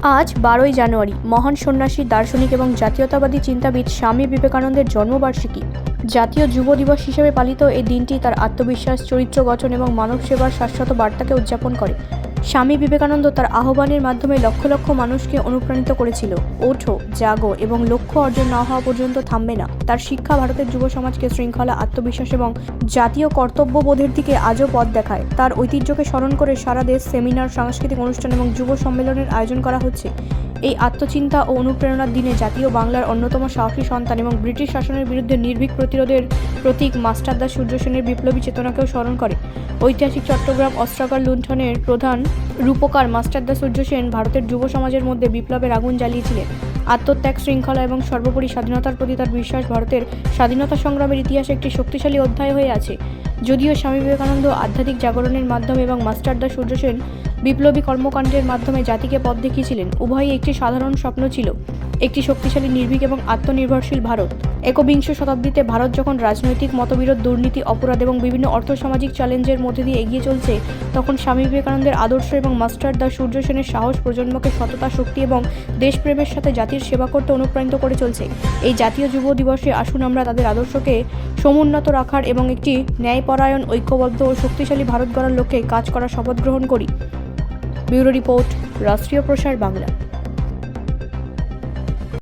আজ 12ই জানুয়ারি মহান সন্ন্যাসী, দার্শনিক এবং জাতীয়তাবাদী চিন্তাবিদ স্বামী বিবেকানন্দের জন্মবার্ষিকী। জাতীয় যুব দিবস হিসেবে পালিত এই দিনটি তার আত্মবিশ্বাস, চরিত্র গঠন এবং মানব সেবার শাশ্বত বার্তাকে উদযাপন করে। স্বামী বিবেকানন্দ তার আহ্বানের মাধ্যমে লক্ষ লক্ষ মানুষকে অনুপ্রাণিত করেছিল, ওঠো, জাগো এবং লক্ষ্য অর্জন না হওয়া পর্যন্ত থামবে না। তার শিক্ষা ভারতের যুব সমাজকে শৃঙ্খলা, আত্মবিশ্বাস এবং জাতীয় কর্তব্যবোধের দিকে আজও পথ দেখায়। তার ঐতিহ্যকে স্মরণ করে সারা দেশ সেমিনার, সাংস্কৃতিক অনুষ্ঠান এবং যুব সম্মেলনের আয়োজন করা হচ্ছে। এই আত্মচিন্তা ও অনুপ্রেরণার দিনে জাতীয় বাংলার অন্যতম সাহসী সন্তান এবং ব্রিটিশ শাসনের বিরুদ্ধে নির্ভীক প্রতিরোধের প্রতীক মাস্টারদা সূর্য সেনের বিপ্লবী চেতনাকেও স্মরণ করে। ঐতিহাসিক চট্টগ্রাম অস্ত্রাগার লুণ্ঠনের প্রধান রূপকার মাস্টারদা সূর্য সেন ভারতের যুব সমাজের মধ্যে বিপ্লবের আগুন জ্বালিয়েছিলেন। আত্মত্যাগ, শৃঙ্খলা এবং সর্বোপরি স্বাধীনতার প্রতি তার বিশ্বাস ভারতের স্বাধীনতা সংগ্রামের ইতিহাসে একটি শক্তিশালী অধ্যায় হয়ে আছে। যদিও স্বামী বিবেকানন্দ আধ্যাত্মিক জাগরণের মাধ্যমে এবং মাস্টারদা সূর্য সেন বিপ্লবী কর্মকাণ্ডের মাধ্যমে জাতিকে পথ দেখিয়েছিলেন, উভয়ই একটি সাধারণ স্বপ্ন ছিল, একটি শক্তিশালী, নির্ভীক এবং আত্মনির্ভরশীল ভারত। একবিংশ শতাব্দীতে ভারত যখন রাজনৈতিক মতবিরোধ, দুর্নীতি, অপরাধ এবং বিভিন্ন অর্থসামাজিক চ্যালেঞ্জের মধ্যে দিয়ে এগিয়ে চলছে, তখন স্বামী বিবেকানন্দের আদর্শ এবং মাস্টারদা সূর্য সেনের সাহস প্রজন্মকে সততা, শক্তি এবং দেশপ্রেমের সাথে জাতির সেবা করতে অনুপ্রাণিত করে চলছে। এই জাতীয় যুব দিবসে আসুন আমরা তাদের আদর্শকে সমুন্নত রাখার এবং একটি ন্যায়পরায়ণ, ঐক্যবদ্ধ ও শক্তিশালী ভারত গড়ার লক্ষ্যে কাজ করার শপথ গ্রহণ করি। ব্যুরো রিপোর্ট, রাষ্ট্রীয় প্রসার বাংলা।